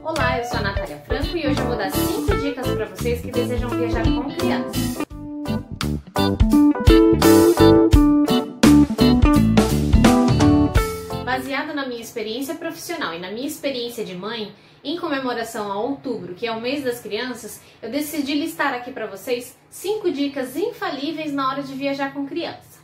Olá, eu sou a Natália Franco e hoje eu vou dar 5 dicas para vocês que desejam viajar com criança. Baseado na minha experiência profissional e na minha experiência de mãe, em comemoração a outubro, que é o mês das crianças, eu decidi listar aqui para vocês 5 dicas infalíveis na hora de viajar com criança.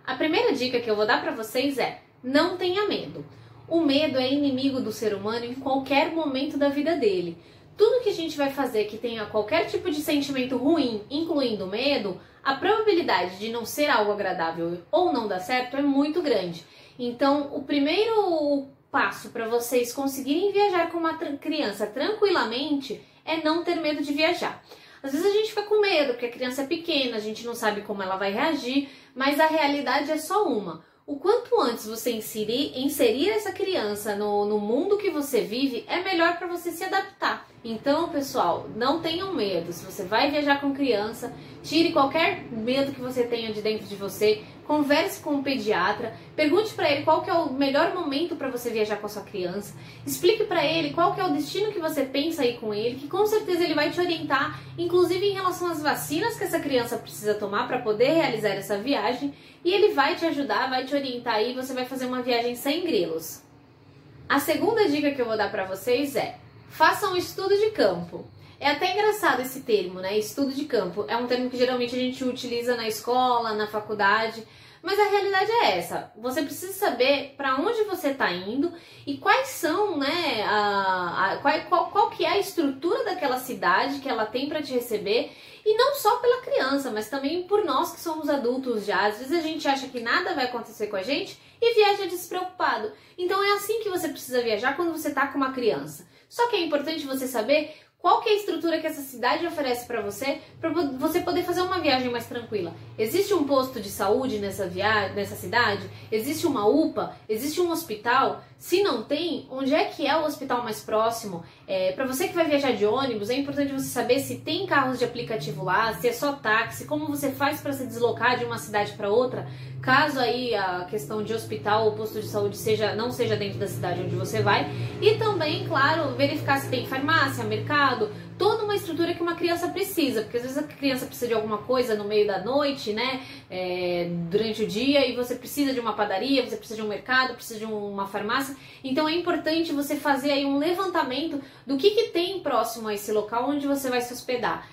A primeira dica que eu vou dar para vocês é: não tenha medo. O medo é inimigo do ser humano em qualquer momento da vida dele. Tudo que a gente vai fazer que tenha qualquer tipo de sentimento ruim, incluindo medo, a probabilidade de não ser algo agradável ou não dar certo é muito grande. Então, o primeiro passo para vocês conseguirem viajar com uma criança tranquilamente é não ter medo de viajar. Às vezes a gente fica com medo porque a criança é pequena, a gente não sabe como ela vai reagir, mas a realidade é só uma. O quanto antes você inserir essa criança no mundo que você vive, é melhor para você se adaptar. Então, pessoal, não tenham medo. Se você vai viajar com criança, tire qualquer medo que você tenha de dentro de você, converse com o pediatra, pergunte para ele qual que é o melhor momento para você viajar com a sua criança, explique para ele qual que é o destino que você pensa ir com ele, que com certeza ele vai te orientar, inclusive em relação às vacinas que essa criança precisa tomar para poder realizar essa viagem, e ele vai te ajudar, vai te orientar e você vai fazer uma viagem sem grilos. A segunda dica que eu vou dar para vocês é: façam um estudo de campo. É até engraçado esse termo, né? Estudo de campo. É um termo que geralmente a gente utiliza na escola, na faculdade, mas a realidade é essa. Você precisa saber para onde você está indo e quais são, né? Qual que é a estrutura daquela cidade que ela tem para te receber. E não só pela criança, mas também por nós que somos adultos já. Às vezes a gente acha que nada vai acontecer com a gente e viaja despreocupado. Então é assim que você precisa viajar quando você está com uma criança. Só que é importante você saber qual que é a estrutura que essa cidade oferece para você poder fazer uma viagem mais tranquila. Existe um posto de saúde nessa cidade? Existe uma UPA? Existe um hospital? Se não tem, onde é que é o hospital mais próximo? Para você que vai viajar de ônibus, é importante você saber se tem carros de aplicativo lá, se é só táxi, como você faz para se deslocar de uma cidade para outra, caso aí a questão de hospital ou posto de saúde não seja dentro da cidade onde você vai. E também, claro, verificar se tem farmácia, mercado, toda uma estrutura que uma criança precisa, porque às vezes a criança precisa de alguma coisa no meio da noite, né, durante o dia, e você precisa de uma padaria, você precisa de um mercado, precisa de uma farmácia. Então é importante você fazer aí um levantamento do que tem próximo a esse local onde você vai se hospedar.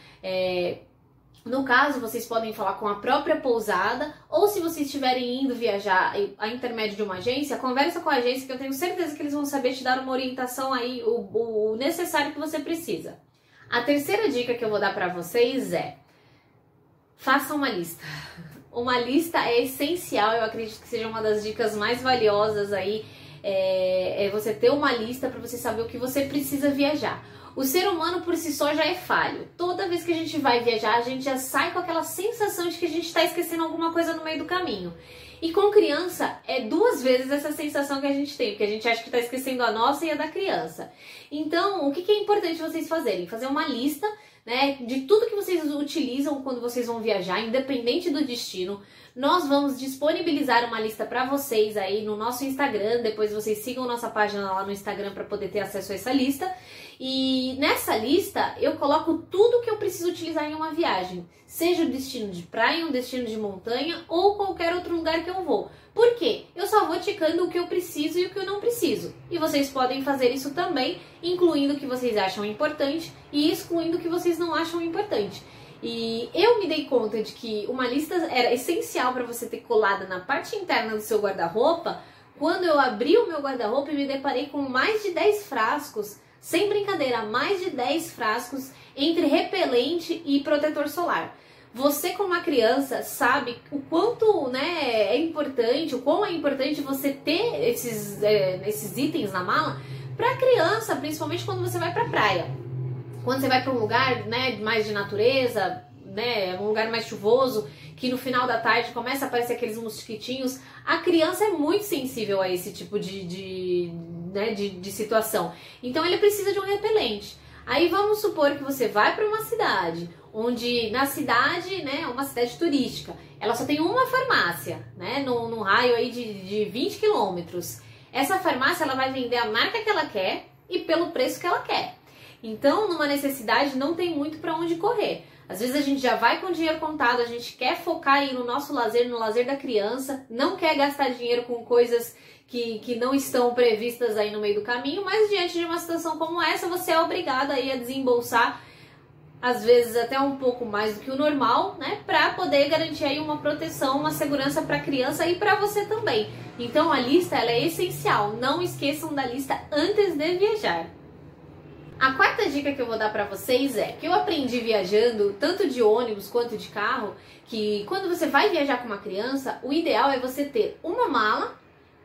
No caso, vocês podem falar com a própria pousada, ou se vocês estiverem indo viajar a intermédio de uma agência, conversa com a agência, que eu tenho certeza que eles vão saber te dar uma orientação aí, o necessário que você precisa. A terceira dica que eu vou dar para vocês é: faça uma lista. Uma lista é essencial, eu acredito que seja uma das dicas mais valiosas aí, é você ter uma lista para você saber o que você precisa viajar. O ser humano por si só já é falho. Toda vez que a gente vai viajar, a gente já sai com aquela sensação de que a gente está esquecendo alguma coisa no meio do caminho. E com criança, é 2 vezes essa sensação que a gente tem, porque a gente acha que está esquecendo a nossa e a da criança. Então, o que é importante vocês fazerem? Fazer uma lista, né, de tudo que vocês utilizam quando vocês vão viajar, independente do destino. Nós vamos disponibilizar uma lista para vocês aí no nosso Instagram. Depois vocês sigam nossa página lá no Instagram para poder ter acesso a essa lista. E nessa lista eu coloco tudo que eu preciso utilizar em uma viagem, seja o destino de praia, um destino de montanha ou qualquer outro lugar que eu vou. Por quê? Eu só vou ticando o que eu preciso e o que eu não preciso. E vocês podem fazer isso também, incluindo o que vocês acham importante e excluindo o que vocês não acham importante. E eu me dei conta de que uma lista era essencial para você ter colada na parte interna do seu guarda-roupa, quando eu abri o meu guarda-roupa e me deparei com mais de 10 frascos, sem brincadeira, mais de 10 frascos entre repelente e protetor solar. Você, como uma criança, sabe o quanto, né, é importante, o quão é importante você ter esses itens na mala para criança, principalmente quando você vai para a praia. Quando você vai para um lugar, né, mais de natureza, né, um lugar mais chuvoso, que no final da tarde começa a aparecer aqueles mosquitinhos, a criança é muito sensível a esse tipo de situação. Então ele precisa de um repelente. Aí vamos supor que você vai para uma cidade, onde na cidade, né, uma cidade turística, ela só tem uma farmácia, né, num raio aí de 20 quilômetros. Essa farmácia ela vai vender a marca que ela quer, e pelo preço que ela quer. Então, numa necessidade, não tem muito para onde correr. Às vezes a gente já vai com dinheiro contado, a gente quer focar aí no nosso lazer, no lazer da criança, não quer gastar dinheiro com coisas que não estão previstas aí no meio do caminho, mas diante de uma situação como essa, você é obrigado aí a desembolsar, às vezes até um pouco mais do que o normal, né, para poder garantir aí uma proteção, uma segurança para a criança e para você também. Então a lista ela é essencial, não esqueçam da lista antes de viajar. A quarta dica que eu vou dar pra vocês é que eu aprendi viajando, tanto de ônibus quanto de carro, que quando você vai viajar com uma criança, o ideal é você ter uma mala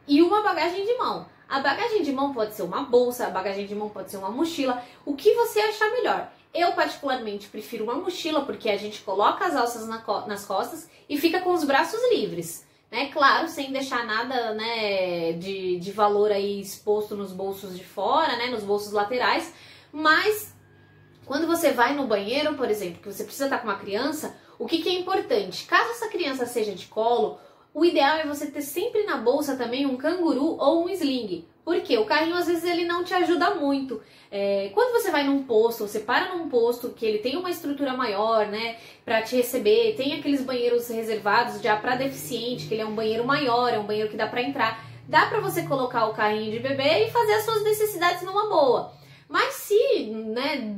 e uma bagagem de mão. A bagagem de mão pode ser uma bolsa, a bagagem de mão pode ser uma mochila, o que você achar melhor. Eu particularmente prefiro uma mochila porque a gente coloca as alças nas costas e fica com os braços livres. Né? Claro, sem deixar nada, né, de valor aí exposto nos bolsos de fora, né, nos bolsos laterais. Mas quando você vai no banheiro, por exemplo, que você precisa estar com uma criança, o que é importante? Caso essa criança seja de colo, o ideal é você ter sempre na bolsa também um canguru ou um sling. Porque o carrinho às vezes ele não te ajuda muito. Quando você vai num posto, você para num posto que ele tem uma estrutura maior, né, para te receber, tem aqueles banheiros reservados já para deficiente, que ele é um banheiro maior, é um banheiro que dá para entrar. Dá para você colocar o carrinho de bebê e fazer as suas necessidades numa boa. Mas se, né,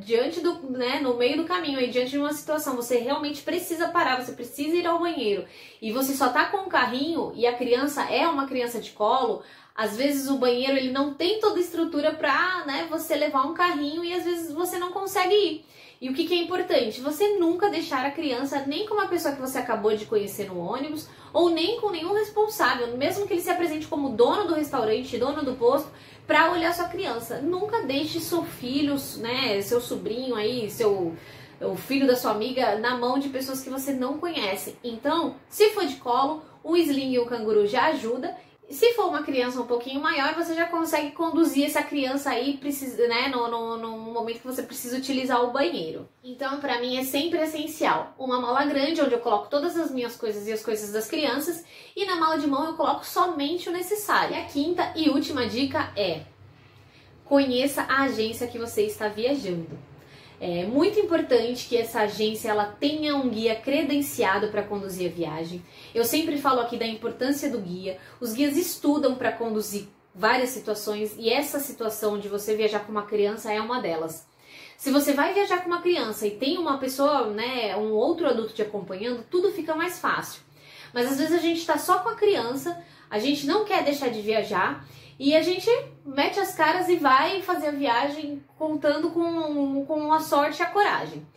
no meio do caminho, aí, diante de uma situação, você realmente precisa parar, você precisa ir ao banheiro e você só tá com o carrinho e a criança é uma criança de colo, às vezes o banheiro ele não tem toda a estrutura pra, né, você levar um carrinho e às vezes você não consegue ir. E o que é importante? Você nunca deixar a criança nem com uma pessoa que você acabou de conhecer no ônibus ou nem com nenhum responsável, mesmo que ele se apresente como dono do restaurante, dono do posto, para olhar sua criança. Nunca deixe seu filho, né, seu sobrinho aí, o filho da sua amiga na mão de pessoas que você não conhece. Então, se for de colo, o sling e o canguru já ajuda. Se for uma criança um pouquinho maior, você já consegue conduzir essa criança aí, né, no momento que você precisa utilizar o banheiro. Então, pra mim, é sempre essencial uma mala grande, onde eu coloco todas as minhas coisas e as coisas das crianças, e na mala de mão eu coloco somente o necessário. E a quinta e última dica é: conheça a agência que você está viajando. É muito importante que essa agência ela tenha um guia credenciado para conduzir a viagem. Eu sempre falo aqui da importância do guia. Os guias estudam para conduzir várias situações e essa situação de você viajar com uma criança é uma delas. Se você vai viajar com uma criança e tem uma pessoa, né, um outro adulto te acompanhando, tudo fica mais fácil. Mas às vezes a gente está só com a criança, a gente não quer deixar de viajar e a gente mete as caras e vai fazer a viagem contando com a sorte e a coragem.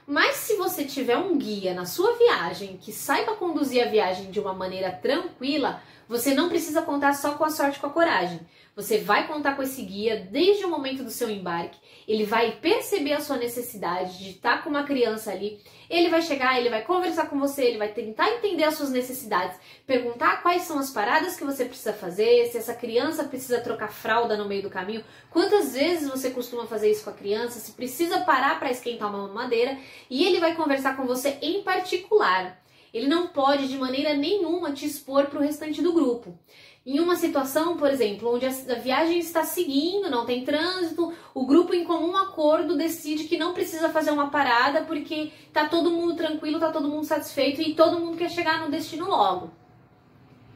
Mas se você tiver um guia na sua viagem que saiba conduzir a viagem de uma maneira tranquila, você não precisa contar só com a sorte e com a coragem. Você vai contar com esse guia desde o momento do seu embarque. Ele vai perceber a sua necessidade de estar com uma criança ali. Ele vai chegar, ele vai conversar com você, ele vai tentar entender as suas necessidades, perguntar quais são as paradas que você precisa fazer, se essa criança precisa trocar fralda no meio do caminho, quantas vezes você costuma fazer isso com a criança, se precisa parar para esquentar uma mamadeira, e ele vai conversar com você em particular. Ele não pode de maneira nenhuma te expor para o restante do grupo. Em uma situação, por exemplo, onde a viagem está seguindo, não tem trânsito, o grupo em comum acordo decide que não precisa fazer uma parada porque tá todo mundo tranquilo, tá todo mundo satisfeito e todo mundo quer chegar no destino logo.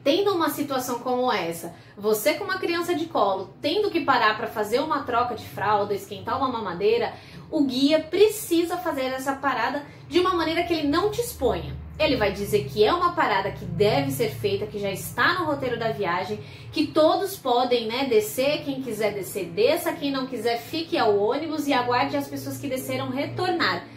Tendo uma situação como essa, você com uma criança de colo, tendo que parar para fazer uma troca de fralda, esquentar uma mamadeira, o guia precisa fazer essa parada de uma maneira que ele não te exponha. Ele vai dizer que é uma parada que deve ser feita, que já está no roteiro da viagem, que todos podem, né, descer, quem quiser descer, desça, quem não quiser, fique ao ônibus e aguarde as pessoas que desceram retornar.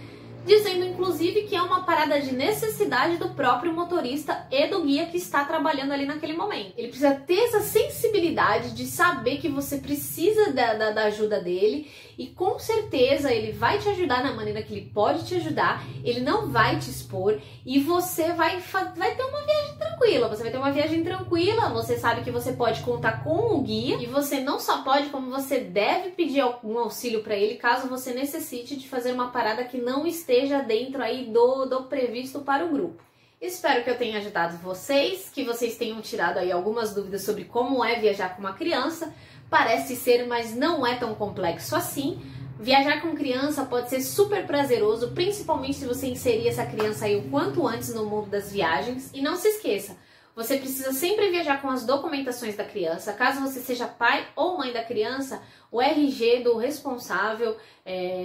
Dizendo, inclusive, que é uma parada de necessidade do próprio motorista e do guia que está trabalhando ali naquele momento. Ele precisa ter essa sensibilidade de saber que você precisa da ajuda dele e com certeza ele vai te ajudar na maneira que ele pode te ajudar, ele não vai te expor e você vai ter uma viagem tranquila. Você vai ter uma viagem tranquila, você sabe que você pode contar com o guia e você não só pode, como você deve pedir algum auxílio para ele caso você necessite de fazer uma parada que não esteja dentro aí do previsto para o grupo. Espero que eu tenha ajudado vocês, que vocês tenham tirado aí algumas dúvidas sobre como é viajar com uma criança. Parece ser, mas não é tão complexo assim. Viajar com criança pode ser super prazeroso, principalmente se você inserir essa criança aí o quanto antes no mundo das viagens. E não se esqueça, você precisa sempre viajar com as documentações da criança. Caso você seja pai ou mãe da criança, o RG do responsável,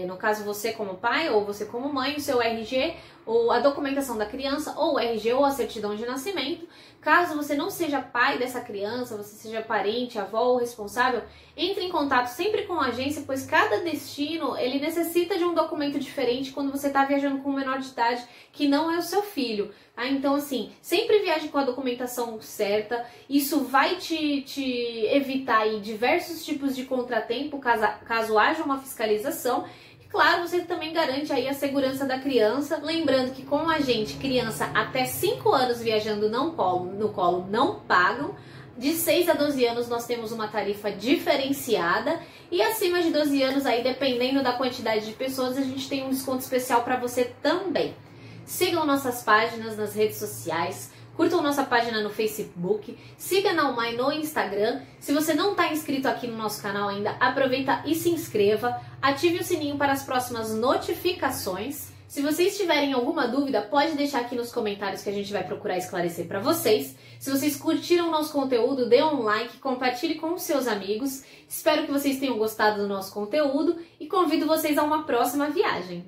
no caso você como pai ou você como mãe, o seu RG, ou a documentação da criança, ou o RG ou a certidão de nascimento. Caso você não seja pai dessa criança, você seja parente, avó ou responsável, entre em contato sempre com a agência, pois cada destino ele necessita de um documento diferente quando você está viajando com um menor de idade que não é o seu filho. Tá? Então, assim, sempre viaje com a documentação certa. Isso vai te evitar aí diversos tipos de contratempo caso haja uma fiscalização. Claro, você também garante aí a segurança da criança. Lembrando que com a gente, criança até 5 anos viajando no colo não pagam. De 6 a 12 anos nós temos uma tarifa diferenciada. E acima de 12 anos, aí dependendo da quantidade de pessoas, a gente tem um desconto especial para você também. Sigam nossas páginas nas redes sociais. Curtam nossa página no Facebook, siga a Naumai no Instagram. Se você não está inscrito aqui no nosso canal ainda, aproveita e se inscreva. Ative o sininho para as próximas notificações. Se vocês tiverem alguma dúvida, pode deixar aqui nos comentários que a gente vai procurar esclarecer para vocês. Se vocês curtiram o nosso conteúdo, dê um like, compartilhe com os seus amigos. Espero que vocês tenham gostado do nosso conteúdo e convido vocês a uma próxima viagem.